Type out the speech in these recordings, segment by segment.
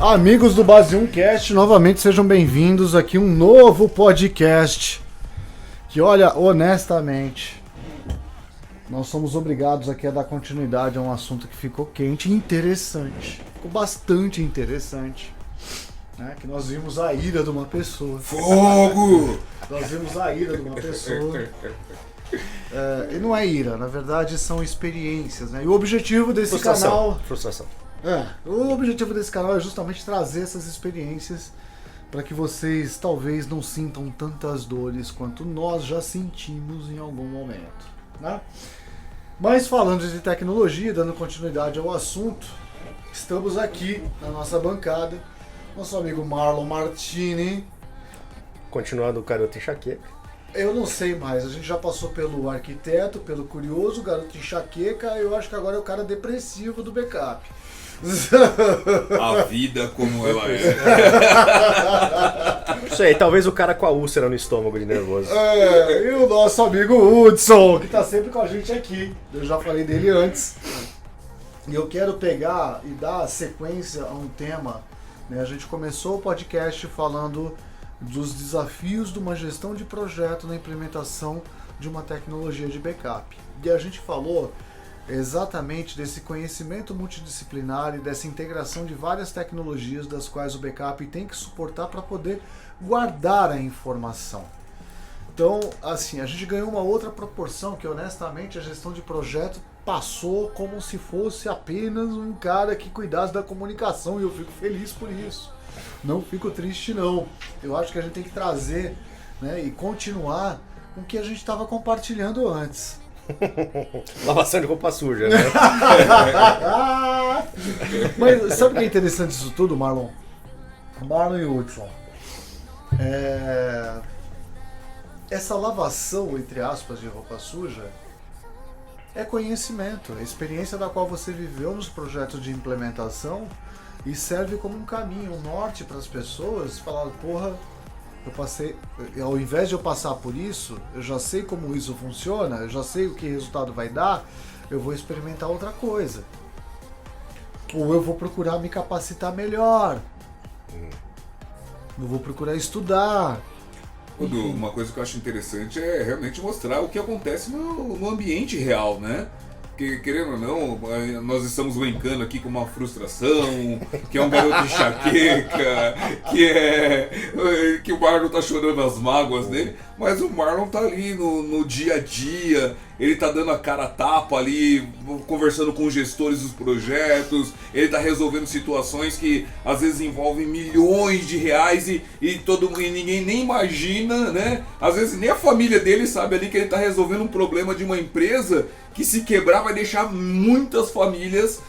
Amigos do Base 1 Cast, novamente sejam bem-vindos aqui um novo podcast que, olha, honestamente, nós somos obrigados aqui a dar continuidade a um assunto que ficou quente e interessante. Ficou bastante interessante, né? Que nós vimos a ira de uma pessoa. Fogo! Nós vimos a ira de uma pessoa. E não é ira, na verdade são experiências, né? E o objetivo desse canal... Frustração. O objetivo desse canal é justamente trazer essas experiências para que vocês talvez não sintam tantas dores quanto nós já sentimos em algum momento, né? Mas falando de tecnologia, dando continuidade ao assunto, estamos aqui na nossa bancada, nosso amigo Marlon Martini. Continuando o garoto enxaqueca. Eu não sei mais, a gente já passou pelo arquiteto, pelo curioso, o garoto enxaqueca, eu acho que agora é o cara depressivo do backup. A vida como ela é. Isso aí, talvez o cara com a úlcera no estômago de nervoso. E o nosso amigo Hudson, que tá sempre com a gente aqui. Eu já falei dele antes. E eu quero pegar e dar sequência a um tema, né? A gente começou o podcast falando dos desafios de uma gestão de projeto na implementação de uma tecnologia de backup. E a gente falou exatamente desse conhecimento multidisciplinar e dessa integração de várias tecnologias das quais o backup tem que suportar para poder guardar a informação. Então, assim, a gente ganhou uma outra proporção que, honestamente, a gestão de projeto passou como se fosse apenas um cara que cuidasse da comunicação, e eu fico feliz por isso. Não fico triste, não. Eu acho que a gente tem que trazer, né, e continuar com o que a gente estava compartilhando antes. Lavação de roupa suja, né? Mas sabe o que é interessante disso tudo, Marlon? Marlon e Hudson. Essa lavação, entre aspas, de roupa suja é conhecimento, é experiência da qual você viveu nos projetos de implementação e serve como um caminho, um norte para as pessoas falar, porra, eu passei, ao invés de eu passar por isso, eu já sei como isso funciona, eu já sei o que resultado vai dar, eu vou experimentar outra coisa. Ou eu vou procurar me capacitar melhor. Eu vou procurar estudar. Uma coisa que eu acho interessante é realmente mostrar o que acontece no ambiente real, né? Porque, querendo ou não, nós estamos brincando aqui com uma frustração, que é um garoto enxaqueca, que o Marlon tá chorando as mágoas dele, mas o Marlon tá ali no dia a dia, ele tá dando a cara a tapa ali, conversando com os gestores dos projetos, ele tá resolvendo situações que às vezes envolvem milhões de reais e ninguém nem imagina, né? Às vezes nem a família dele sabe ali que ele tá resolvendo um problema de uma empresa que, se quebrar, vai deixar muitas famílias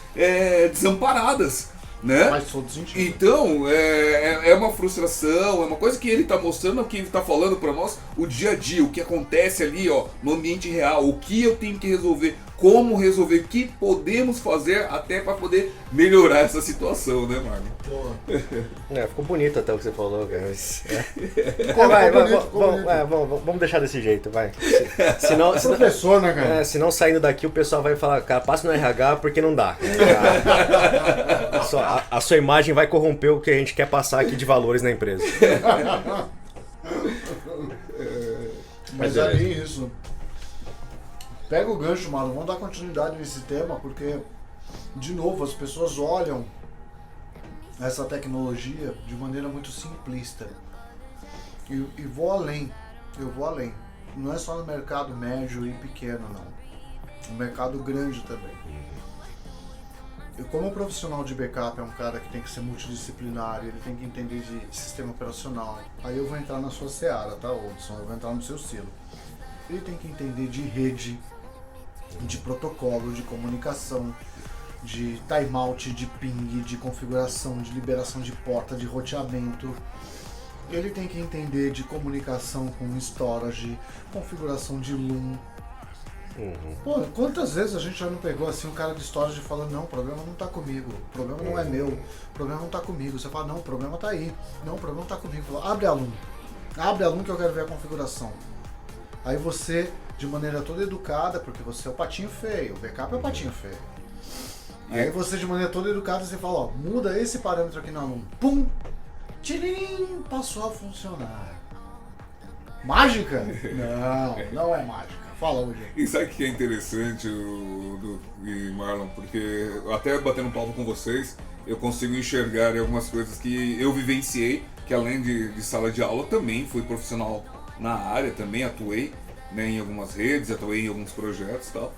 desamparadas, né? Faz todo sentido. Então, é uma frustração, é uma coisa que ele está mostrando, que ele está falando para nós, o dia a dia, o que acontece ali, ó, no ambiente real, o que eu tenho que resolver, como resolver, o que podemos fazer até para poder melhorar essa situação, né, Marlon? Ficou bonito até o que você falou, cara. Mas, vamos deixar desse jeito, vai. Professor, né, cara? Senão saindo daqui o pessoal vai falar, cara, passa no RH porque não dá. A sua imagem vai corromper o que a gente quer passar aqui de valores na empresa. Mas é bem isso. Pega o gancho, Marlon, vamos dar continuidade nesse tema, porque, de novo, as pessoas olham essa tecnologia de maneira muito simplista. E vou além, eu vou além. Não é só no mercado médio e pequeno, não. No mercado grande também. Eu, como profissional de backup, é um cara que tem que ser multidisciplinar, ele tem que entender de sistema operacional. Aí eu vou entrar na sua seara, tá, Hudson? Eu vou entrar no seu silo. Ele tem que entender de rede, de protocolo, de comunicação, de timeout, de ping, de configuração, de liberação de porta, de roteamento. Ele tem que entender de comunicação com storage, configuração de LUN. Pô, quantas vezes a gente já não pegou assim um cara de storage falando, não, o problema não tá comigo, o problema não é meu, o problema não tá comigo. Você fala, não, o problema tá aí, não, o problema não tá comigo. Fala, abre a LUN que eu quero ver a configuração. Aí você, de maneira toda educada, porque você é o patinho feio, o backup é o patinho feio. Aí você, de maneira toda educada, você fala, ó, muda esse parâmetro aqui no aluno. Pum! Tchirim! Passou a funcionar. Mágica? Não é mágica. Fala hoje. E sabe o que é interessante, Marlon? Porque até batendo um papo com vocês, eu consigo enxergar algumas coisas que eu vivenciei, que além de sala de aula, também fui profissional na área, também atuei, né, em algumas redes, atuei em alguns projetos e tal.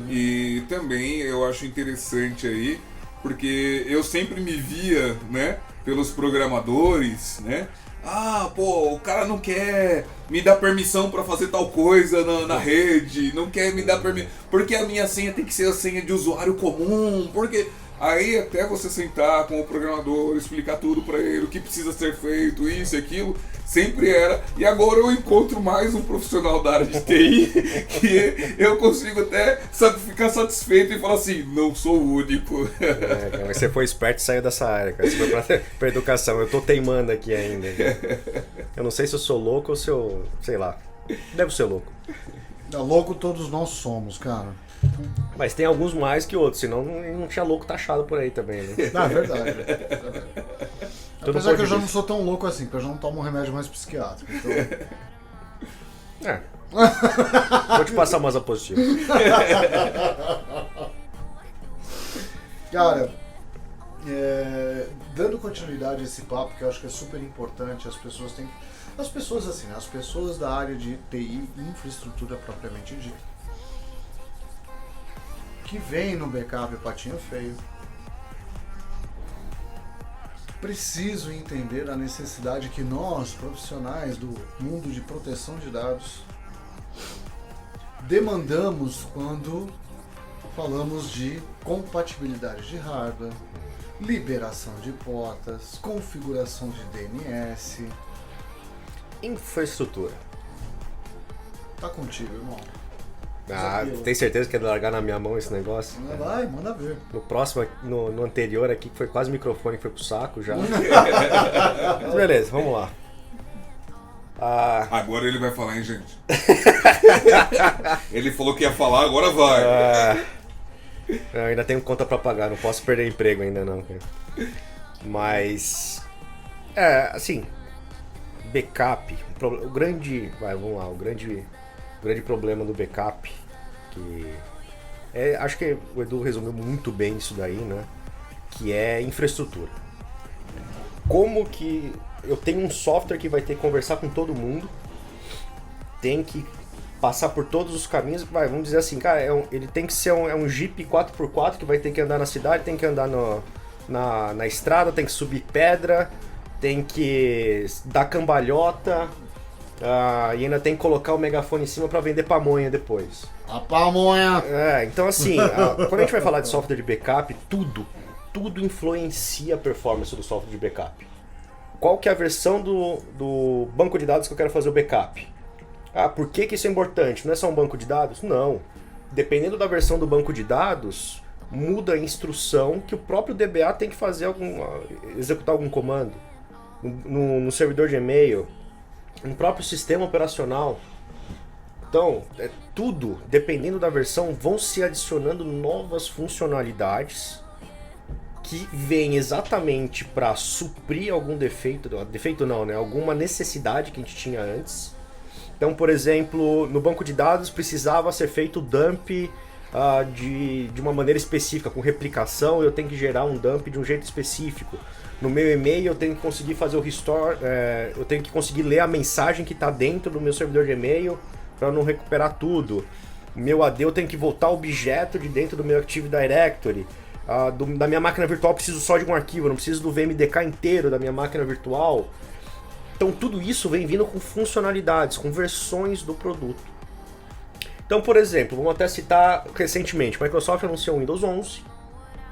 E também eu acho interessante aí, porque eu sempre me via, né, pelos programadores, né? Ah, pô, o cara não quer me dar permissão pra fazer tal coisa na rede, não quer me dar permissão, porque a minha senha tem que ser a senha de usuário comum, porque... Aí até você sentar com o programador, explicar tudo pra ele, o que precisa ser feito, isso e aquilo, sempre era. E agora eu encontro mais um profissional da área de TI que eu consigo até ficar satisfeito e falar assim, não sou o único. Cara, você foi esperto e saiu dessa área, cara. Você foi pra educação. Eu tô teimando aqui ainda. Cara. Eu não sei se eu sou louco ou se eu... sei lá. Devo ser louco. Louco todos nós somos, cara. Mas tem alguns mais que outros, senão não tinha louco taxado por aí também, né? Não, é verdade. Apesar que eu já não sou tão louco assim, porque eu já não tomo um remédio mais psiquiátrico. Então... Vou te passar umas positiva. Cara, dando continuidade a esse papo, que eu acho que é super importante, as pessoas assim, as pessoas da área de TI, infraestrutura propriamente dita, que vem no backup patinho feio, preciso entender a necessidade que nós, profissionais do mundo de proteção de dados, demandamos quando falamos de compatibilidade de hardware, liberação de portas, configuração de DNS. Infraestrutura. Tá contigo, irmão. Tem certeza que é largar na minha mão esse negócio? Vai, manda ver. No próximo, no anterior aqui, que foi quase o microfone, foi pro saco já. Mas beleza, vamos lá. Agora ele vai falar, hein, gente? Ele falou que ia falar, agora vai. Eu ainda tenho conta pra pagar, não posso perder emprego ainda não, cara. Mas... assim... Backup, o grande problema do backup, que acho que o Edu resumiu muito bem isso daí, né? Que é infraestrutura. Como que eu tenho um software que vai ter que conversar com todo mundo, tem que passar por todos os caminhos, vamos dizer assim, cara, ele tem que ser um Jeep 4x4 que vai ter que andar na cidade, tem que andar na estrada, tem que subir pedra, tem que dar cambalhota, e ainda tem que colocar o megafone em cima para vender pamonha depois. A pamonha! Então assim, quando a gente vai falar de software de backup, tudo influencia a performance do software de backup. Qual que é a versão do banco de dados que eu quero fazer o backup? Por que isso é importante? Não é só um banco de dados? Não. Dependendo da versão do banco de dados, muda a instrução que o próprio DBA tem que fazer executar algum comando. No servidor de e-mail, no próprio sistema operacional. Então, tudo, dependendo da versão, vão se adicionando novas funcionalidades que vêm exatamente para suprir algum defeito não, né? Alguma necessidade que a gente tinha antes. Então, por exemplo, no banco de dados precisava ser feito o dump de uma maneira específica, com replicação, eu tenho que gerar um dump de um jeito específico. No meu e-mail eu tenho que conseguir fazer o restore, eu tenho que conseguir ler a mensagem que está dentro do meu servidor de e-mail para não recuperar tudo. No meu AD eu tenho que voltar objeto de dentro do meu Active Directory. Da minha máquina virtual eu preciso só de um arquivo, eu não preciso do VMDK inteiro da minha máquina virtual. Então tudo isso vem vindo com funcionalidades, com versões do produto. Então, por exemplo, vamos até citar recentemente, a Microsoft anunciou o Windows 11,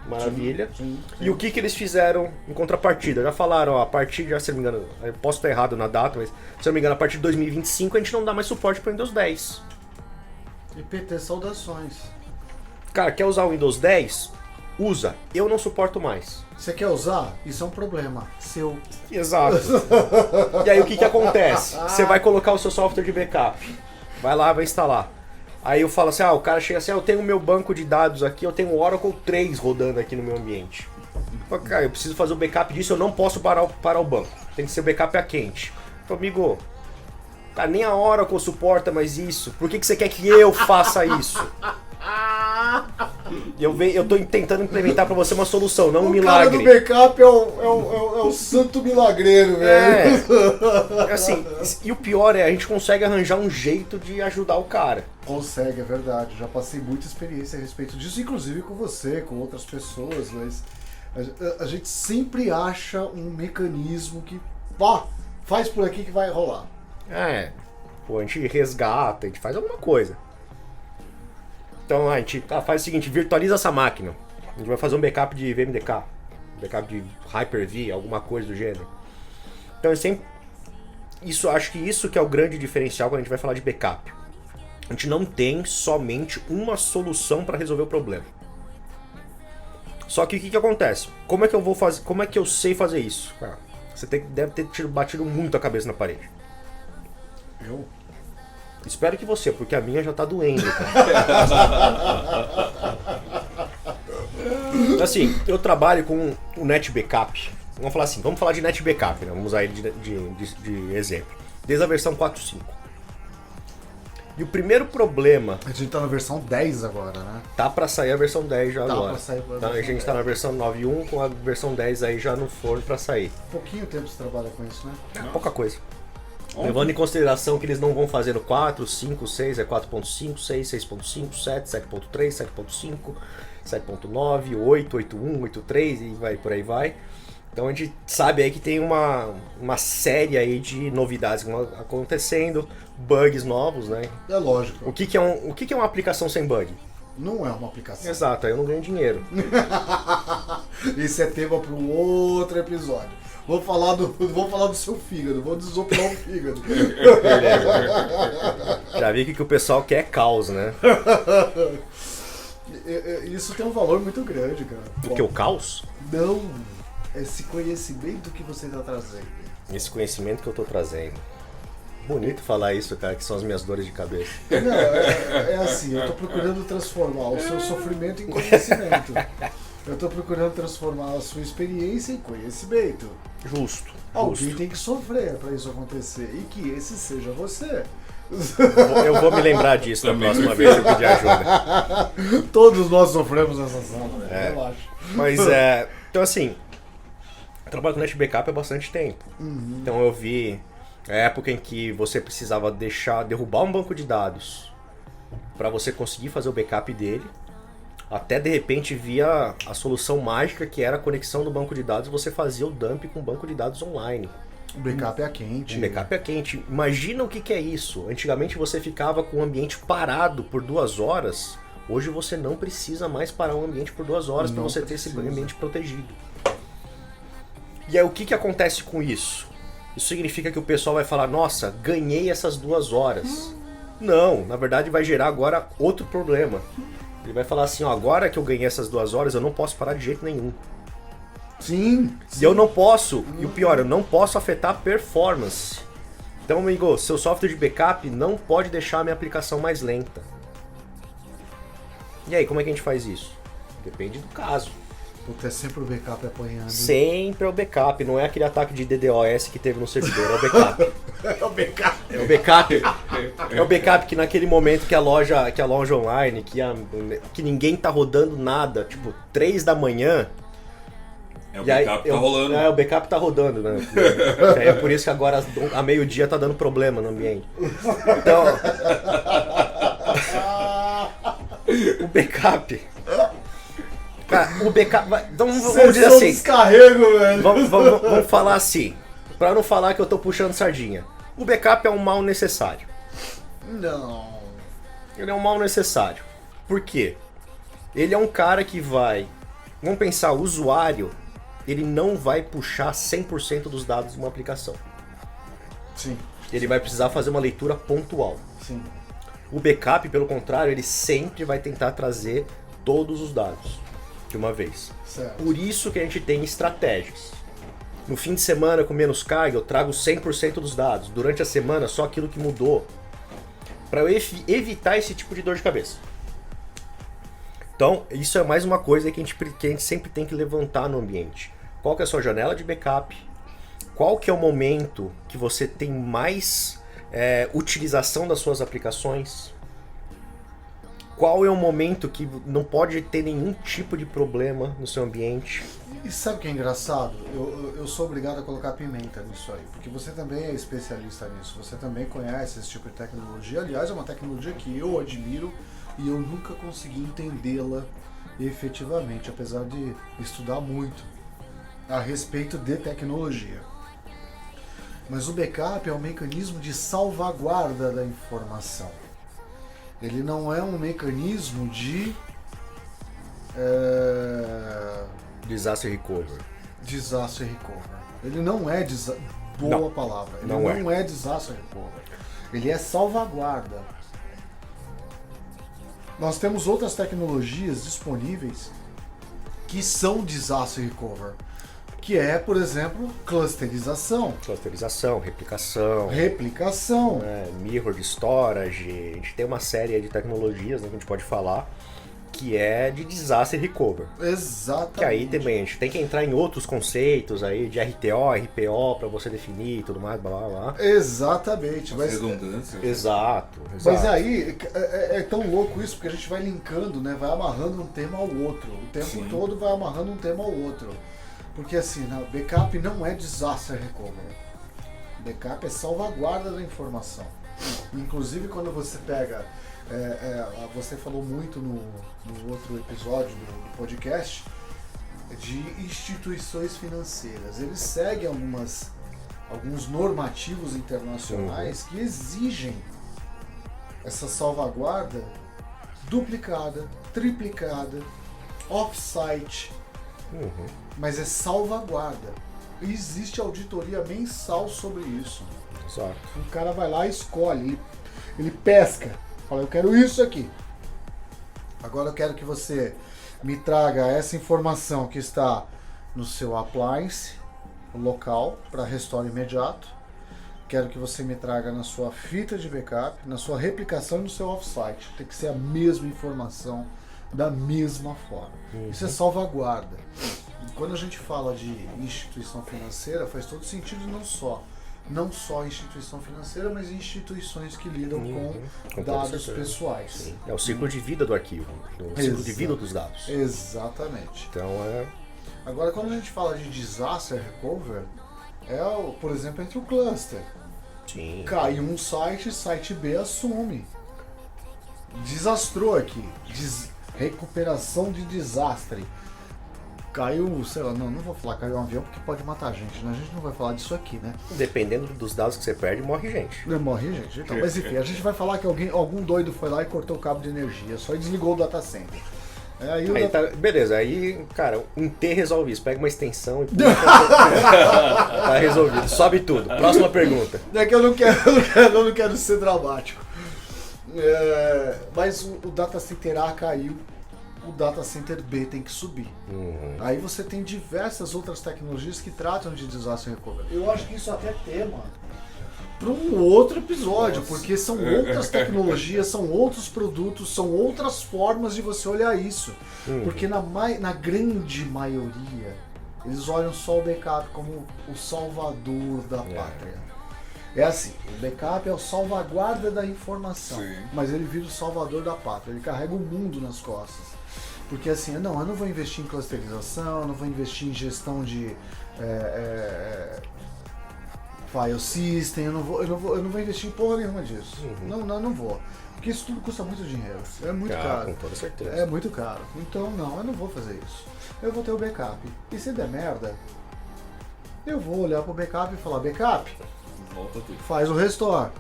maravilha. Sim. E o que eles fizeram em contrapartida? Já falaram, a partir de, se não me engano, eu posso estar errado na data, mas se não me engano, a partir de 2025 a gente não dá mais suporte para o Windows 10. IPT, saudações. Cara, quer usar o Windows 10? Usa. Eu não suporto mais. Você quer usar? Isso é um problema seu. Exato. E aí o que acontece? Você vai colocar o seu software de backup. Vai lá, vai instalar. Aí eu falo assim, o cara chega assim, eu tenho o meu banco de dados aqui, eu tenho o Oracle 3 rodando aqui no meu ambiente. Eu falo, cara, eu preciso fazer o backup disso, eu não posso parar o banco. Tem que ser o backup a quente. Eu falo, amigo, cara, nem a Oracle suporta mais isso. Por que você quer que eu faça isso? Eu tô tentando implementar pra você uma solução, não um milagre. O cara do backup é o santo milagreiro, velho. Assim, e o pior a gente consegue arranjar um jeito de ajudar o cara. Consegue, é verdade. Já passei muita experiência a respeito disso, inclusive com você, com outras pessoas, mas a gente sempre acha um mecanismo que, faz por aqui que vai rolar. A gente resgata, a gente faz alguma coisa. Então a gente faz o seguinte, virtualiza essa máquina. A gente vai fazer um backup de VMDK, um backup de Hyper-V, alguma coisa do gênero. Então acho que isso que é o grande diferencial quando a gente vai falar de backup. A gente não tem somente uma solução para resolver o problema. Só que o que acontece? Como é que eu vou fazer? Como é que eu sei fazer isso? Você deve ter batido muito a cabeça na parede. Eu? Espero que você, porque a minha já tá doendo, cara. Assim, eu trabalho com o Net Backup. Vamos falar de Net Backup, né? Vamos usar ele de exemplo. Desde a versão 4.5. E o primeiro problema... A gente tá na versão 10 agora, né? Tá pra sair a versão 10 já agora. Pra sair então a gente tá na versão 9.1 com a versão 10 aí já no forno pra sair. Pouquinho tempo você trabalha com isso, né? Pouca coisa. Levando em consideração que eles não vão fazer no 4, 5, 6, 4.5, 6, 6.5, 7, 7.3, 7.5, 7.9, 8, 8.1, 8.3 e vai por aí vai. Então a gente sabe aí que tem uma série aí de novidades que vão acontecendo, bugs novos, né? É lógico. O que é uma aplicação sem bug? Não é uma aplicação. Exato, aí eu não ganho dinheiro. Esse é tema para um outro episódio. Vou falar do seu fígado, vou desopilar o fígado. Já vi que o pessoal quer caos, né? Isso tem um valor muito grande, cara. O que, o caos? Não, esse conhecimento que você está trazendo. Esse conhecimento que eu tô trazendo. Bonito falar isso, cara, que são as minhas dores de cabeça. Não, é assim, eu tô procurando transformar o seu sofrimento em conhecimento. Eu tô procurando transformar a sua experiência em conhecimento. Justo. Alguém tem que sofrer para isso acontecer. E que esse seja você. Eu vou me lembrar disso na próxima vez que eu pedir ajuda. Todos nós sofremos nessa sala, né? Eu acho. Mas então assim, eu trabalho com Net Backup há bastante tempo. Então eu vi a época em que você precisava derrubar um banco de dados para você conseguir fazer o backup dele. Até de repente via a solução mágica que era a conexão do banco de dados, você fazia o dump com o banco de dados online. O backup é quente. O backup é quente. Imagina o que é isso. Antigamente você ficava com o ambiente parado por 2 horas. Hoje você não precisa mais parar o ambiente por 2 horas para você ter esse ambiente protegido. E aí o que acontece com isso? Isso significa que o pessoal vai falar, nossa, ganhei essas 2 horas. Não, na verdade vai gerar agora outro problema. Ele vai falar assim, agora que eu ganhei essas 2 horas, eu não posso parar de jeito nenhum. Sim. E eu não posso, e o pior, eu não posso afetar a performance. Então, amigo, seu software de backup não pode deixar a minha aplicação mais lenta. E aí, como é que a gente faz isso? Depende do caso. Puta, é sempre o backup apanhando. Sempre é o backup, não é aquele ataque de DDoS que teve no servidor, é o backup. É o backup. É o backup. É o backup que naquele momento que a loja online, que ninguém tá rodando nada, tipo 3 da manhã. É o backup tá rolando. O backup tá rodando, né? É por isso que agora a meio-dia tá dando problema no ambiente. Então. O backup. Cara, o backup. Então vamos dizer assim. Descarrego, velho. Vamos falar assim. Pra não falar que eu tô puxando sardinha. O backup é um mal necessário. Não. Ele é um mal necessário. Por quê? Ele é um cara que vai. Vamos pensar, o usuário. Ele não vai puxar 100% dos dados de uma aplicação. Sim. Ele vai precisar fazer uma leitura pontual. Sim. O backup, pelo contrário, ele sempre vai tentar trazer todos os dados de uma vez. Certo. Por isso que a gente tem estratégias. No fim de semana, com menos carga, eu trago 100% dos dados. Durante a semana, só aquilo que mudou. para eu evitar esse tipo de dor de cabeça. Então, isso é mais uma coisa que a gente sempre tem que levantar no ambiente. Qual que é a sua janela de backup? Qual que é o momento que você tem mais utilização das suas aplicações? Qual é o momento que não pode ter nenhum tipo de problema no seu ambiente? E sabe o que é engraçado? Eu sou obrigado a colocar pimenta nisso aí, porque você também é especialista nisso, você também conhece esse tipo de tecnologia. Aliás, é uma tecnologia que eu admiro e eu nunca consegui entendê-la efetivamente, apesar de estudar muito a respeito de tecnologia. Mas o backup é um mecanismo de salvaguarda da informação. Ele não é um mecanismo de Disaster recovery. disaster recovery. Ele não é boa palavra. Ele não é disaster recovery. Ele é salvaguarda. Nós temos outras tecnologias disponíveis que são disaster recovery, que é, por exemplo, clusterização, replicação, mirror storage. A gente tem uma série de tecnologias, né, que a gente pode falar que é de disaster recovery. Exatamente. Que aí também a gente tem que entrar em outros conceitos aí de RTO, RPO para você definir e tudo mais, blá blá blá. Exatamente. Mas redundância. Exato. Mas aí é tão louco isso, porque a gente vai linkando, né? Vai amarrando um tema ao outro. O tempo todo vai amarrando um tema ao outro. Porque assim, backup não é disaster recovery. Backup é salvaguarda da informação. Inclusive quando você pega... você falou muito no outro episódio do podcast de instituições financeiras. Eles seguem alguns normativos internacionais que exigem essa salvaguarda duplicada, triplicada, off-site, mas é salvaguarda. E existe auditoria mensal sobre isso. Exato. O cara vai lá e escolhe, ele pesca. Fala, eu quero isso aqui. Agora eu quero que você me traga essa informação que está no seu appliance local para restore imediato. Quero que você me traga na sua fita de backup, na sua replicação e no seu offsite. Tem que ser a mesma informação, da mesma forma. Isso é salvaguarda. E quando a gente fala de instituição financeira, faz todo sentido não só instituição financeira, mas instituições que lidam com dados pessoais. Sim. É o ciclo de vida do arquivo, o ciclo de vida dos dados. Exatamente. Então Agora, quando a gente fala de disaster recovery, por exemplo, entre o cluster. Sim. Cai um site B assume. Desastrou aqui. Recuperação de desastre. Caiu, sei lá, não vou falar caiu um avião porque pode matar a gente, né? A gente não vai falar disso aqui, né? Dependendo dos dados que você perde, morre gente. Morre gente. Então, mas enfim, a gente vai falar que algum doido foi lá e cortou o cabo de energia, só desligou o data center. Beleza, aí, cara, um T resolve isso. Pega uma extensão e tá resolvido. Sobe tudo. Próxima pergunta. É que eu não quero ser dramático. Mas o data center A caiu. O data center B tem que subir. Aí você tem diversas outras tecnologias que tratam de disaster recovery. Eu acho que isso até é tema para um outro episódio, porque são outras tecnologias, são outros produtos, são outras formas de você olhar isso. Porque na grande maioria, eles olham só o backup como o salvador da pátria. É assim, o backup é o salvaguarda da informação, mas ele vira o salvador da pátria, ele carrega o mundo nas costas. Porque assim, eu não vou investir em clusterização, eu não vou investir em gestão de file system, eu não vou investir em porra nenhuma disso. Não vou. Porque isso tudo custa muito dinheiro. É muito caro. Com toda certeza. É muito caro. Então eu não vou fazer isso. Eu vou ter o backup. E se der merda, eu vou olhar pro backup e falar, backup, faz o restore.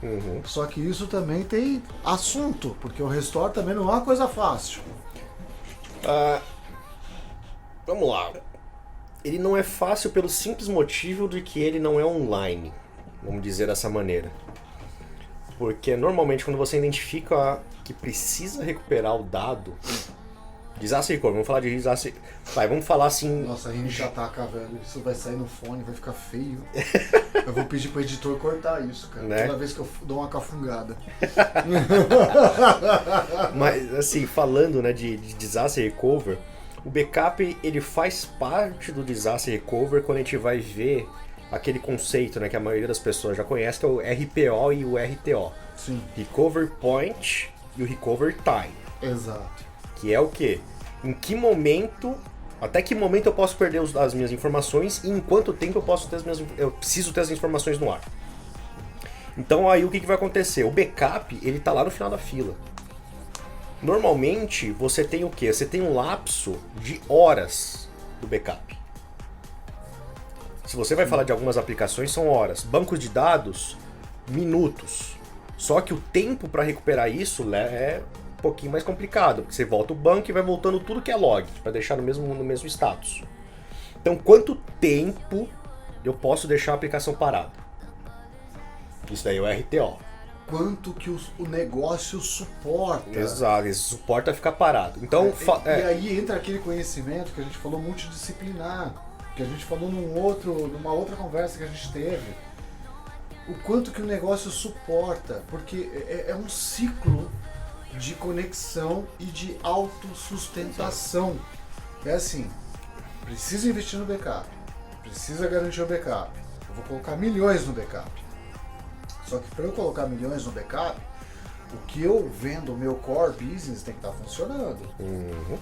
Só que isso também tem assunto, porque o restore também não é uma coisa fácil. Vamos lá. Ele não é fácil pelo simples motivo de que ele não é online, vamos dizer dessa maneira. Porque normalmente quando você identifica que precisa recuperar o dado, Disaster Recovery, vamos falar de disaster. Vamos falar assim. Nossa, a gente ataca, velho. Isso vai sair no fone, vai ficar feio. Eu vou pedir pro editor cortar isso, cara. Né? Toda vez que eu dou uma cafungada. Mas assim, falando, né, de disaster recovery, o backup ele faz parte do disaster recovery quando a gente vai ver aquele conceito, né, que a maioria das pessoas já conhece, que é o RPO e o RTO. Sim. Recovery Point e o Recovery Time. Exato. Que é o quê? Em que momento, até que momento eu posso perder as minhas informações e em quanto tempo eu preciso ter as informações no ar. Então aí o que vai acontecer? O backup, ele tá lá no final da fila. Normalmente você tem o quê? Você tem um lapso de horas do backup. Se você vai falar de algumas aplicações, são horas. Bancos de dados, minutos. Só que o tempo para recuperar isso é um pouquinho mais complicado, porque você volta o banco e vai voltando tudo que é log, para deixar no mesmo status. Então, quanto tempo eu posso deixar a aplicação parada? Isso daí é o RTO. Quanto que o negócio suporta. Exato, ele suporta ficar parado. Então, E aí entra aquele conhecimento que a gente falou multidisciplinar, que a gente falou numa outra conversa que a gente teve. O quanto que o negócio suporta, porque é um ciclo de conexão e de autossustentação. É assim, precisa investir no backup, precisa garantir o backup. Eu vou colocar milhões no backup. Só que para eu colocar milhões no backup, o que eu vendo, o meu core business tem que estar funcionando. Uhum.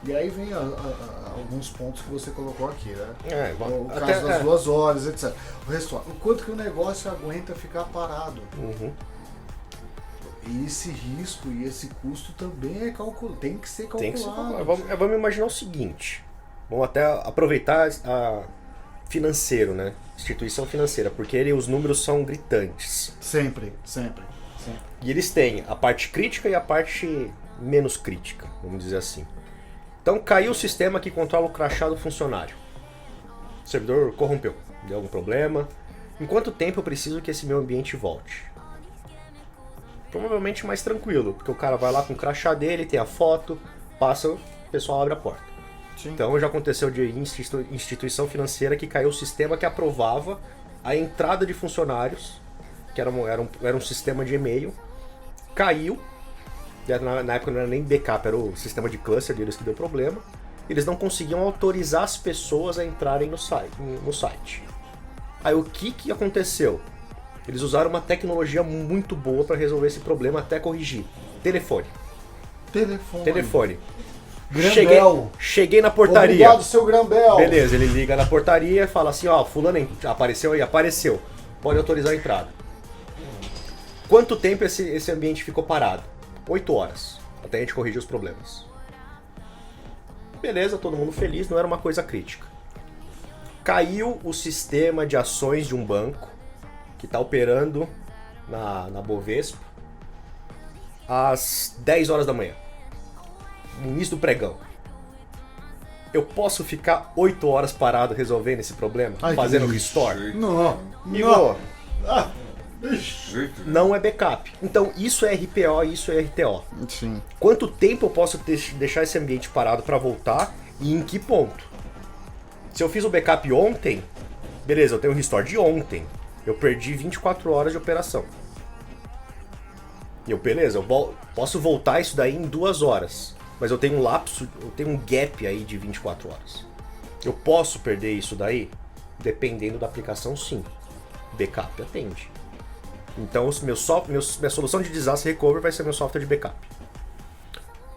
E aí vem alguns pontos que você colocou aqui, né? O até, caso das 2 horas, etc. O resto, o quanto que o negócio aguenta ficar parado. Uhum. E esse risco e esse custo também tem que ser calculado. Vamos imaginar o seguinte. Vamos até aproveitar a financeiro, né? Instituição financeira, porque os números são gritantes. Sempre. E eles têm a parte crítica e a parte menos crítica, vamos dizer assim. Então caiu o sistema que controla o crachá do funcionário. O servidor corrompeu, deu algum problema. Em quanto tempo eu preciso que esse meu ambiente volte? Provavelmente mais tranquilo, porque o cara vai lá com o crachá dele, tem a foto, passa, o pessoal abre a porta. Sim. Então já aconteceu de instituição financeira que caiu o sistema que aprovava a entrada de funcionários, que era um sistema de e-mail, caiu. Na época não era nem backup, era o sistema de cluster deles que deu problema. Eles não conseguiam autorizar as pessoas a entrarem no site. Aí o que aconteceu? Eles usaram uma tecnologia muito boa para resolver esse problema até corrigir. Telefone. Cheguei na portaria. Obrigado, seu Grambel. Beleza, ele liga na portaria e fala assim, ó, fulano apareceu aí, apareceu. Pode autorizar a entrada. Quanto tempo esse ambiente ficou parado? 8 horas, até a gente corrigir os problemas. Beleza, todo mundo feliz, não era uma coisa crítica. Caiu o sistema de ações de um banco que está operando na Bovespa às 10 horas da manhã, no início do pregão. Eu posso ficar 8 horas parado resolvendo esse problema? Fazendo restore? Não. Não é backup. Então isso é RPO e isso é RTO. Sim. Quanto tempo eu posso deixar esse ambiente parado para voltar e em que ponto? Se eu fiz o backup ontem, beleza, eu tenho o restore de ontem. Eu perdi 24 horas de operação. Beleza, eu posso voltar isso daí em 2 horas. Mas eu tenho um lapso, eu tenho um gap aí de 24 horas. Eu posso perder isso daí? Dependendo da aplicação, sim. Backup atende. Então, minha solução de disaster recovery vai ser meu software de backup.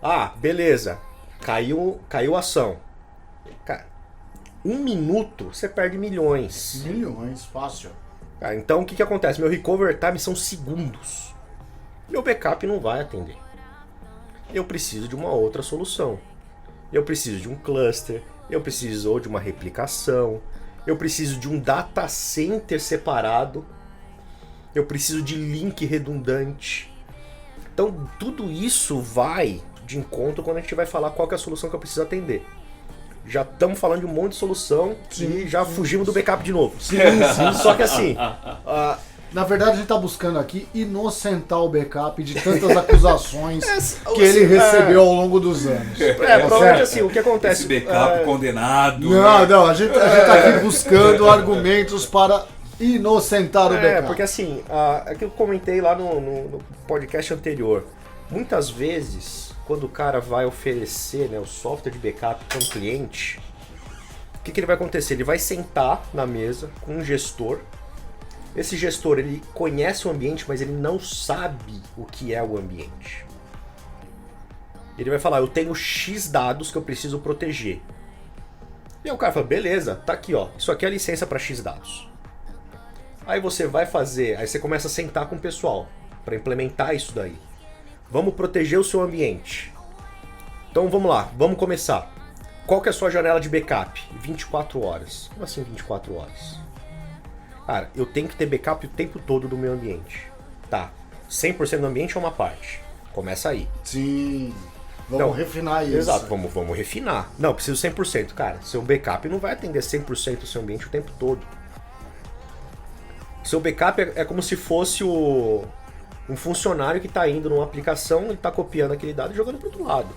Ah, beleza. Caiu a ação. Cara, 1 minuto você perde milhões. Milhões, fácil. Cara, então o que acontece? Meu recovery time são segundos. Meu backup não vai atender. Eu preciso de uma outra solução. Eu preciso de um cluster. Eu preciso ou de uma replicação. Eu preciso de um data center separado. Eu preciso de link redundante. Então, tudo isso vai de encontro quando a gente vai falar qual que é a solução que eu preciso atender. Já estamos falando de um monte de solução e já fugimos do backup de novo. Sim. Só que assim, Na verdade, a gente tá buscando aqui inocentar o backup de tantas acusações que ele recebeu ao longo dos anos. Provavelmente assim, o que acontece... Esse backup condenado. Não, a gente tá aqui buscando argumentos para inocentar o backup. Porque assim, é que eu comentei lá no podcast anterior. Muitas vezes, quando o cara vai oferecer, né, o software de backup para um cliente, o que ele vai acontecer? Ele vai sentar na mesa com um gestor. Esse gestor, ele conhece o ambiente, mas ele não sabe o que é o ambiente. Ele vai falar, eu tenho X dados que eu preciso proteger. E aí o cara fala, beleza, tá aqui, ó. Isso aqui é a licença para X dados. Aí você vai fazer, aí você começa a sentar com o pessoal para implementar isso daí. Vamos proteger o seu ambiente. Então vamos lá, vamos começar. Qual que é a sua janela de backup? 24 horas. Como assim 24 horas? Cara, eu tenho que ter backup o tempo todo do meu ambiente. Tá, 100% do ambiente é uma parte. Começa aí. Sim, vamos refinar isso. Exato, vamos refinar. Não, preciso 100%. Cara, seu backup não vai atender 100% do seu ambiente o tempo todo. Seu backup é como se fosse um funcionário que está indo numa aplicação, ele está copiando aquele dado e jogando para outro lado.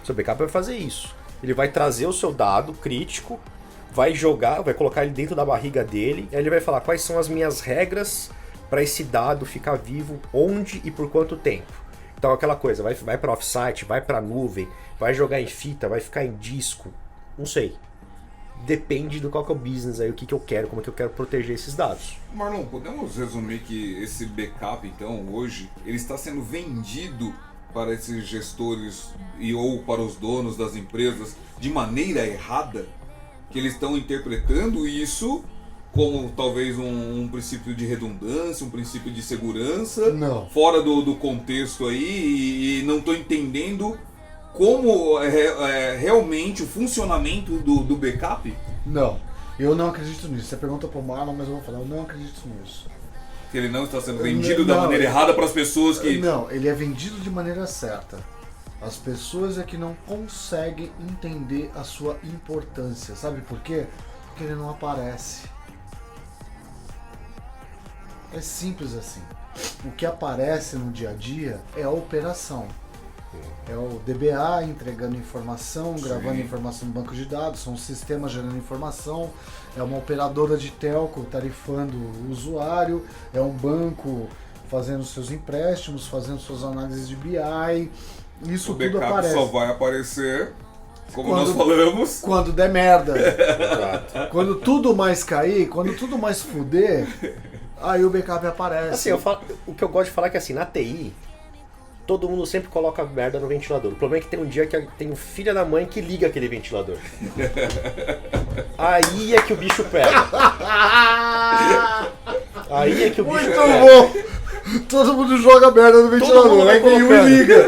Seu backup vai fazer isso. Ele vai trazer o seu dado crítico, vai jogar, vai colocar ele dentro da barriga dele, e aí ele vai falar quais são as minhas regras para esse dado ficar vivo, onde e por quanto tempo. Então aquela coisa, vai para offsite, vai para nuvem, vai jogar em fita, vai ficar em disco, não sei. Depende do qual que é o business aí, o que eu quero, como é que eu quero proteger esses dados. Marlon, podemos resumir que esse backup, então, hoje, ele está sendo vendido para esses gestores ou para os donos das empresas de maneira errada? Que eles estão interpretando isso como talvez um princípio de redundância, um princípio de segurança, fora do contexto aí, e não estou entendendo como é realmente o funcionamento do backup? Não, eu não acredito nisso. Você pergunta pro Marlon, mas eu vou falar, eu não acredito nisso. Que ele não está sendo vendido da maneira errada para as pessoas que... Não, ele é vendido de maneira certa. As pessoas é que não conseguem entender a sua importância. Sabe por quê? Porque ele não aparece. É simples assim. O que aparece no dia a dia é a operação. É o DBA entregando informação, gravando informação no banco de dados, são sistemas gerando informação, é uma operadora de telco tarifando o usuário, é um banco fazendo seus empréstimos, fazendo suas análises de BI. Isso tudo aparece. O backup só vai aparecer, como nós falamos, quando der merda. Quando tudo mais cair, quando tudo mais fuder, aí o backup aparece. Assim, o que eu gosto de falar é que assim, na TI, todo mundo sempre coloca merda no ventilador. O problema é que tem um dia que tem um filho da mãe que liga aquele ventilador. Aí é que o bicho pega. Aí é que o bicho pega. Muito bom! Todo mundo joga merda no ventilador, aí nenhum liga.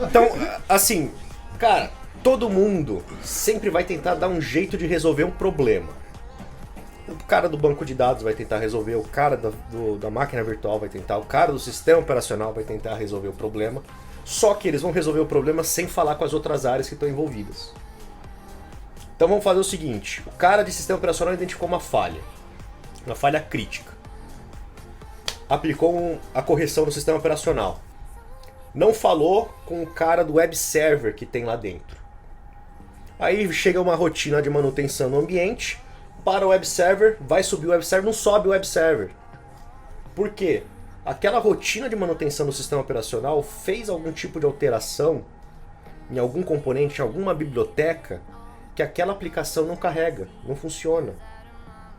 Então, assim, cara, todo mundo sempre vai tentar dar um jeito de resolver um problema. O cara do banco de dados vai tentar resolver, o cara da máquina virtual vai tentar, o cara do sistema operacional vai tentar resolver o problema. Só que eles vão resolver o problema sem falar com as outras áreas que estão envolvidas. Então vamos fazer o seguinte, o cara de sistema operacional identificou uma falha crítica. Aplicou a correção no sistema operacional. Não falou com o cara do web server que tem lá dentro. Aí chega uma rotina de manutenção no ambiente, para o web server, vai subir o web server, não sobe o web server. Por quê? Aquela rotina de manutenção do sistema operacional fez algum tipo de alteração em algum componente, em alguma biblioteca, que aquela aplicação não carrega, não funciona.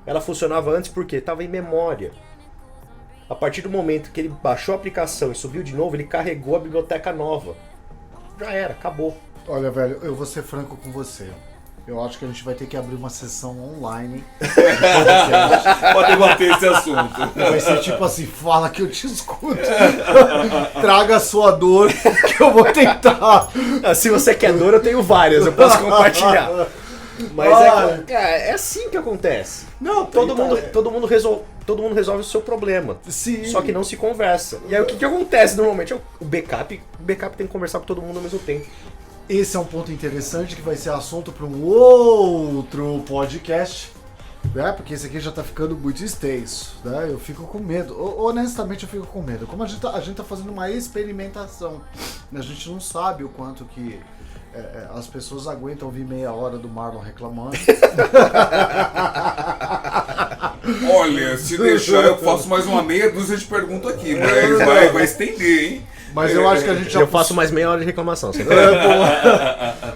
Ela funcionava antes porque estava em memória. A partir do momento que ele baixou a aplicação e subiu de novo, ele carregou a biblioteca nova. Já era, acabou. Olha, velho, eu vou ser franco com você. Eu acho que a gente vai ter que abrir uma sessão online. Pode debater esse assunto. Vai ser tipo assim, fala que eu te escuto. Traga a sua dor que eu vou tentar. Se você quer dor, eu tenho várias, eu posso compartilhar. Mas é assim que acontece. Não, todo mundo resolve o seu problema. Sim. Só que não se conversa. E aí o que acontece normalmente? O backup tem que conversar com todo mundo ao mesmo tempo. Esse é um ponto interessante que vai ser assunto para um outro podcast. né? Porque esse aqui já tá ficando muito extenso, né? Eu fico com medo. Honestamente, eu fico com medo. Como a gente tá fazendo uma experimentação, a gente não sabe o quanto que as pessoas aguentam ouvir meia hora do Marlon reclamando. Olha, se deixar eu faço mais uma meia dúzia de perguntas aqui, mas vai estender, hein? Mas eu acho que a gente já Eu faço mais meia hora de reclamação. Você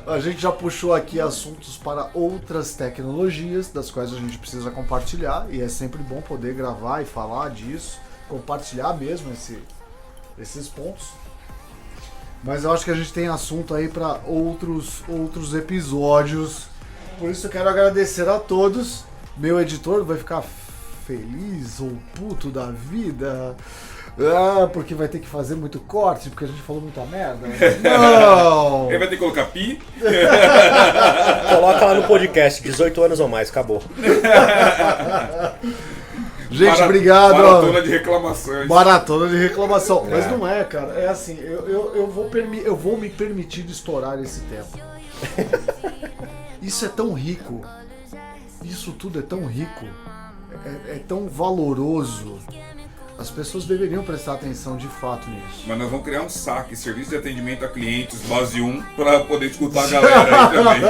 a gente já puxou aqui assuntos para outras tecnologias, das quais a gente precisa compartilhar, e é sempre bom poder gravar e falar disso, compartilhar mesmo esses pontos. Mas eu acho que a gente tem assunto aí para outros episódios. Por isso eu quero agradecer a todos. Meu editor vai ficar feliz ou puto da vida. Porque vai ter que fazer muito corte, porque a gente falou muita merda. Não! Ele vai ter que colocar pi. Coloca lá no podcast, 18 anos ou mais, acabou. Gente, obrigado. Maratona de reclamações. Maratona de reclamação. Mas não é, cara. É assim, eu vou me permitir de estourar esse tempo. Isso é tão rico. Isso tudo é tão rico. É tão valoroso. As pessoas deveriam prestar atenção de fato nisso. Mas nós vamos criar um saque, serviço de atendimento a clientes, base 1, para poder escutar a galera aí também.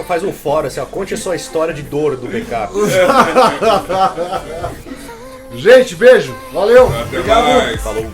Faz um fórum assim, ó, conte a sua história de dor do backup. Gente, beijo. Valeu. Até Obrigado. mais. Falou.